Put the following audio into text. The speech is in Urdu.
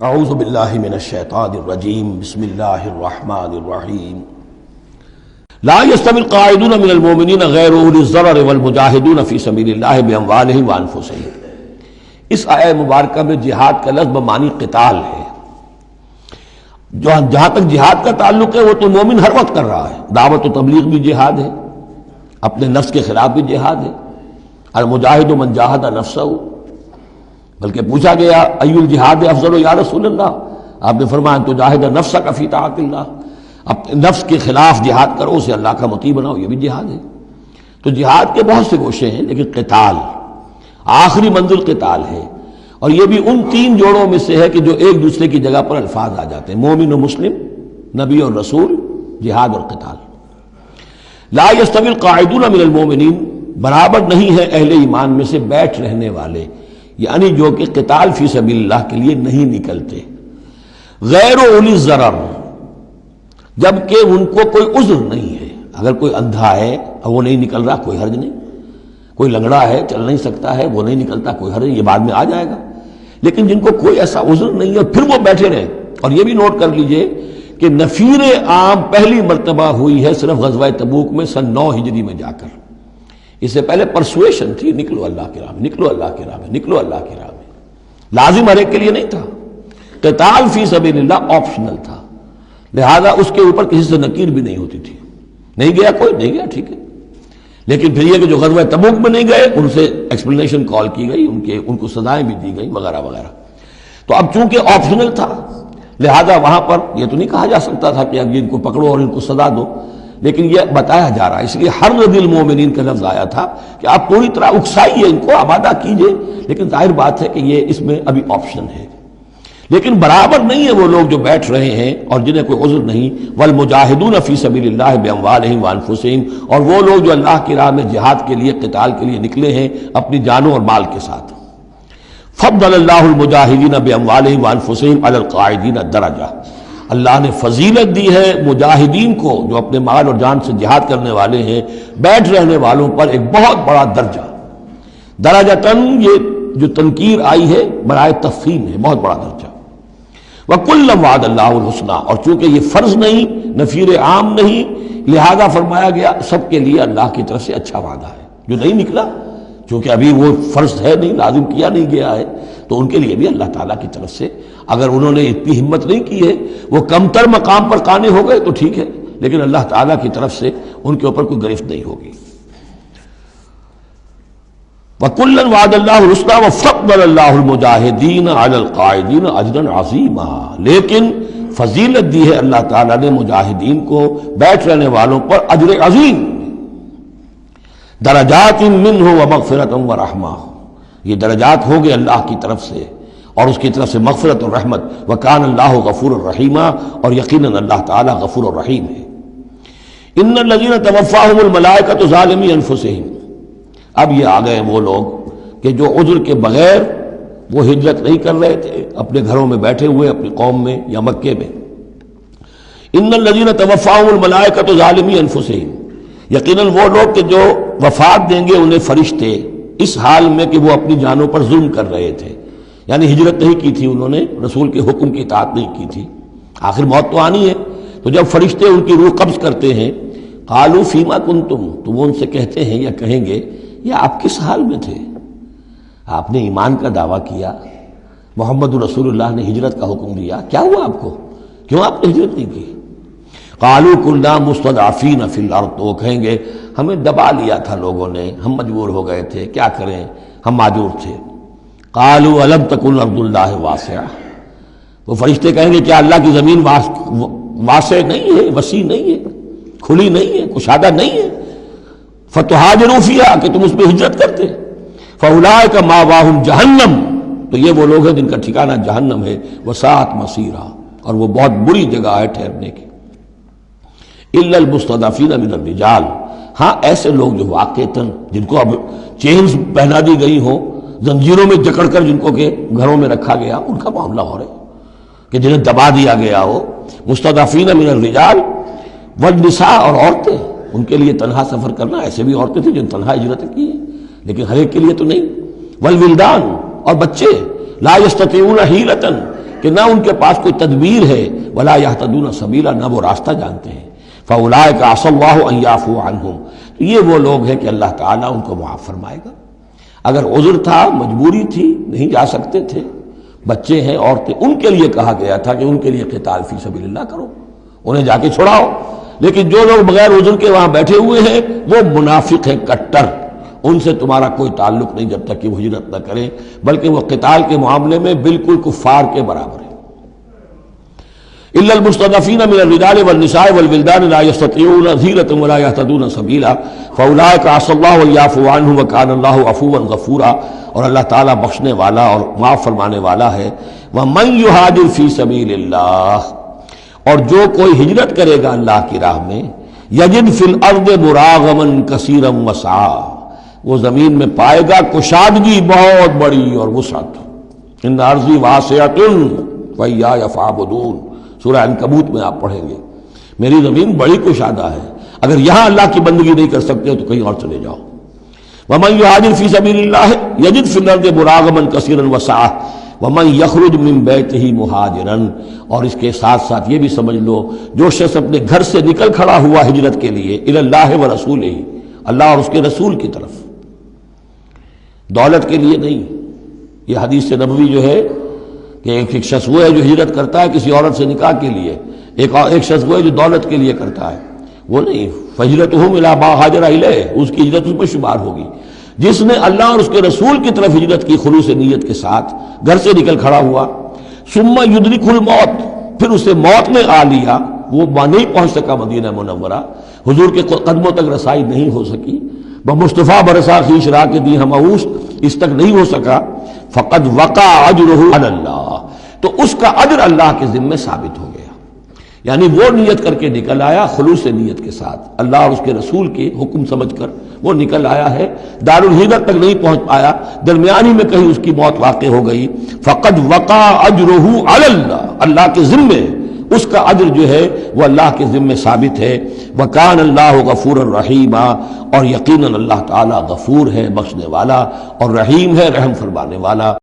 اعوذ باللہ من الشیطان الرجیم بسم اللہ الرحمن الرحیم لا يستوی القاعدون من المؤمنین غیر اولی الضرر والمجاہدون فی سبیل اللہ باموالہم وانفسہم۔ اس آیہ مبارکہ میں جہاد کا لفظ بمعنی قتال ہے۔ جہاں تک جہاد کا تعلق ہے وہ تو مومن ہر وقت کر رہا ہے، دعوت و تبلیغ بھی جہاد ہے، اپنے نفس کے خلاف بھی جہاد ہے۔ المجاہد من جاہد نفسہ، بلکہ پوچھا گیا ای الجہاد افضل یا رسول اللہ، آپ نے فرمایا تو جاہد نفسک فی طاعت اللہ، اپنے نفس کے خلاف جہاد کرو، اسے اللہ کا مطیع بناؤ، یہ بھی جہاد ہے۔ تو جہاد کے بہت سے گوشے ہیں، لیکن قتال آخری منزل قتال ہے، اور یہ بھی ان تین جوڑوں میں سے ہے کہ جو ایک دوسرے کی جگہ پر الفاظ آ جاتے ہیں، مومن و مسلم، نبی اور رسول، جہاد اور قتال۔ لا یستوی القاعدون من المؤمنین، برابر نہیں ہے اہل ایمان میں سے بیٹھ رہنے والے، یعنی جو کہ قتال فی سبیل اللہ کے لیے نہیں نکلتے، غیر اولی الضرر، جبکہ ان کو کوئی عذر نہیں ہے۔ اگر کوئی اندھا ہے اور وہ نہیں نکل رہا، کوئی حرج نہیں، کوئی لنگڑا ہے چل نہیں سکتا ہے وہ نہیں نکلتا، کوئی حرج نہیں، یہ بعد میں آ جائے گا۔ لیکن جن کو کوئی ایسا عذر نہیں ہے پھر وہ بیٹھے رہے، اور یہ بھی نوٹ کر لیجئے کہ نفیر عام پہلی مرتبہ ہوئی ہے صرف غزوہ تبوک میں سن 9 ہجری میں جا کر۔ اس سے پہلے پرسویشن تھی، نکلو اللہ کی راہ میں، نکلو اللہ کی راہ میں، نکلو اللہ کی راہ میں، لازم ہر ایک کے لیے نہیں تھا۔ قتال فی سبیل اللہ آپشنل تھا، لہذا اس کے اوپر کسی سے نکیر بھی نہیں ہوتی تھی۔ نہیں گیا کوئی، نہیں گیا ٹھیک ہے، لیکن پھر یہ کہ جو غزوہ تبوک میں نہیں گئے ان سے ایکسپلینیشن کال کی گئی، ان کو سزائیں بھی دی گئی وغیرہ وغیرہ۔ تو اب چونکہ آپشنل تھا لہذا وہاں پر یہ تو نہیں کہا جا سکتا تھا کہ اب ان کو پکڑو اور ان کو سزا دو، لیکن یہ بتایا جا رہا ہے، اس لیے حرض المومنین کا لفظ آیا تھا کہ آپ پوری طرح اکسائیے، ان کو آمادہ کیجئے، لیکن ظاہر بات ہے کہ یہ اس میں ابھی آپشن ہے۔ لیکن برابر نہیں ہے وہ لوگ جو بیٹھ رہے ہیں اور جنہیں کوئی عذر نہیں، والمجاہدون فی سبیل اللہ باموالہم وانفسہم، اور وہ لوگ جو اللہ کی راہ میں جہاد کے لیے، قتال کے لیے نکلے ہیں اپنی جانوں اور مال کے ساتھ۔ فضل اللہ المجاہدین باموالہم وانفسہم علی القاعدین درجہ، اللہ نے فضیلت دی ہے مجاہدین کو جو اپنے مال اور جان سے جہاد کرنے والے ہیں، بیٹھ رہنے والوں پر ایک بہت بڑا درجہ۔ درجتاً یہ جو تنکیر آئی ہے برائے تفخیم ہے، بہت بڑا درجہ۔ وَكُلًّا وَعَدَ اللَّهُ الْحُسْنَىٰ، اور چونکہ یہ فرض نہیں، نفیر عام نہیں، لہذا فرمایا گیا سب کے لیے اللہ کی طرف سے اچھا وعدہ ہے۔ جو نہیں نکلا چونکہ ابھی وہ فرض ہے نہیں، لازم کیا نہیں گیا ہے، تو ان کے لیے بھی اللہ تعالیٰ کی طرف سے، اگر انہوں نے اتنی ہمت نہیں کی ہے، وہ کمتر مقام پر قانے ہو گئے تو ٹھیک ہے، لیکن اللہ تعالیٰ کی طرف سے ان کے اوپر کوئی گرفت نہیں ہوگی۔ وَكُلًّا وَعَدَ اللَّهُ الْحُسْنَىٰ وَفَضَّلَ اللَّهُ الْمُجَاهِدِينَ عَلَى الْقَاعِدِينَ أَجْرًا عَظِيمًا، لیکن فضیلت دی ہے اللہ تعالیٰ نے مجاہدین کو بیٹھ رہنے والوں پر اجر عظیم۔ درجات منہ ومغفرۃ ورحمہ، یہ درجات ہوں گے اللہ کی طرف سے اور اس کی طرف سے مغفرت اور رحمت۔ وکان اللہ غفور الرحیم، اور یقیناً اللہ تعالیٰ غفور الرحیم ہے۔ ان الذین توفاہم الملائکۃ ظالمی انفسہم، اب یہ آ گئے وہ لوگ کہ جو عذر کے بغیر وہ ہجرت نہیں کر رہے تھے، اپنے گھروں میں بیٹھے ہوئے اپنی قوم میں یا مکے میں۔ ان الذین توفاہم الملائکۃ ظالمی انفسہم، یقیناً وہ لوگ کہ جو وفات دیں گے انہیں فرشتے اس حال میں کہ وہ اپنی جانوں پر ظلم کر رہے تھے، یعنی ہجرت نہیں کی تھی انہوں نے، رسول کے حکم کی اطاعت نہیں کی تھی، آخر موت تو آنی ہے۔ تو جب فرشتے ان کی روح قبض کرتے ہیں، قالوا فیما کنتم، تو وہ ان سے کہتے ہیں یا کہیں گے یہ آپ کس حال میں تھے؟ آپ نے ایمان کا دعویٰ کیا، محمد رسول اللہ نے ہجرت کا حکم دیا، کیا ہوا آپ کو؟ کیوں آپ نے ہجرت نہیں کی؟ قالوا كنا مستضعفین فی الارض، تو وہ کہیں گے ہمیں دبا لیا تھا لوگوں نے، ہم مجبور ہو گئے تھے، کیا کریں، ہم معذور تھے۔ قالوا الم تکن ارض اللہ واسعہ، وہ فرشتے کہیں گے کیا اللہ کی زمین واسع نہیں ہے، وسیع نہیں ہے، کھلی نہیں ہے، کشادہ نہیں ہے، فتہاجروا فیہا، کہ تم اس پہ ہجرت کرتے۔ فاولئک مأواہم جہنم، تو یہ وہ لوگ ہیں جن کا ٹھکانہ جہنم ہے، وساءت مصیرا، اور وہ بہت بری جگہ ہے ٹھہرنے کی۔ الا المستضعفین من الرجال، ہاں ایسے لوگ جو واقعتاً جن کو اب چینز پہنا دی گئی ہوں، زنجیروں میں جکڑ کر جن کو کہ گھروں میں رکھا گیا، ان کا معاملہ ہو رہا ہے کہ جنہیں دبا دیا گیا ہو۔ مستضعفین من الرجال والنساء، اور عورتیں، ان کے لیے تنہا سفر کرنا، ایسے بھی عورتیں تھیں جن تنہا ہجرت کی ہے، لیکن ہر ایک کے لیے تو نہیں۔ والولدان، اور بچے، لا یستطیعون حیلۃ، کہ نہ ان کے پاس کوئی تدبیر ہے، ولا یہتدون سبیلا، نہ وہ راستہ جانتے ہیں۔ فاولئک عسى اللہ ان یعفو عنہم، تو یہ وہ لوگ ہیں کہ اللہ تعالیٰ ان کو معاف فرمائے گا۔ اگر عذر تھا، مجبوری تھی، نہیں جا سکتے تھے، بچے ہیں، عورتیں، ان کے لیے کہا گیا تھا کہ ان کے لیے قتال فی سبیل اللہ کرو، انہیں جا کے چھڑاؤ۔ لیکن جو لوگ بغیر عذر کے وہاں بیٹھے ہوئے ہیں وہ منافق ہیں کٹر، ان سے تمہارا کوئی تعلق نہیں جب تک کہ وہ ہجرت نہ کریں، بلکہ وہ قتال کے معاملے میں بالکل کفار کے برابر ہیں۔ الا المستضعفین من الرجال والنساء والولدان لا يستطيعون حیلة ولا يهتدون سبیلا فاولئک عسى الله ان يعفو عنهم وكان الله عفوا غفورا، اور اللہ تعالیٰ بخشنے والا اور معاف فرمانے والا ہے۔ ومن يهاجر في سبيل اللہ، اور جو کوئی ہجرت کرے گا اللہ کی راہ میں، یجد فی الارض مراغما کثیرا وسعا، وہ زمین میں پائے گا کشادگی بہت بڑی اور وسعت۔ ان ارضی واسعۃ فإیایا فاعبدون، سورہ عنکبوت میں آپ پڑھیں گے، میری زمین بڑی کشادہ ہے، اگر یہاں اللہ کی بندگی نہیں کر سکتے تو کہیں اور چلے جاؤ۔ ومن یہاجر فی سبیل اللہ یجد فی الارض مراغما کثیرا وسعا ومن یخرج من بیتہ مہاجرا، اور اس کے ساتھ ساتھ یہ بھی سمجھ لو جو شخص اپنے گھر سے نکل کھڑا ہوا ہجرت کے لیے الی اللہ ورسولہ، اللہ اور اس کے رسول کی طرف، دولت کے لیے نہیں۔ یہ حدیث نبوی جو ہے کہ ایک شخص وہ ہے جو ہجرت کرتا ہے کسی عورت سے نکاح کے لیے، ایک شخص وہ ہے جو دولت کے لیے کرتا ہے، وہ نہیں۔ فہجرتہم الی ما ہاجر الیہ، اس کی ہجرت اس میں شمار ہوگی۔ جس نے اللہ اور اس کے رسول کی طرف ہجرت کی خلوص نیت کے ساتھ، گھر سے نکل کھڑا ہوا، ثم یدرکہ الموت، پھر اسے موت نے آ لیا، وہ نہیں پہنچ سکا مدینہ منورہ، حضور کے قدموں تک رسائی نہیں ہو سکی، بمصطفیٰ برسا خیش راہ کے دی ہمعوش، اس تک نہیں ہو سکا، فقد وقع اجرہ علی اللہ، تو اس کا اجر اللہ کے ذمے ثابت ہو گیا۔ یعنی وہ نیت کر کے نکل آیا خلوص نیت کے ساتھ، اللہ اور اس کے رسول کے حکم سمجھ کر وہ نکل آیا ہے، دارالہجرت تک نہیں پہنچ پایا، درمیانی میں کہیں اس کی موت واقع ہو گئی، فقد وقع اجرہ علی اللہ، اللہ کے ذمے اس کا اجر جو ہے وہ اللہ کے ذمے ثابت ہے۔ وکان اللہ غفور الرحیم، اور یقیناً اللہ تعالیٰ غفور ہے، بخشنے والا، اور رحیم ہے، رحم فرمانے والا۔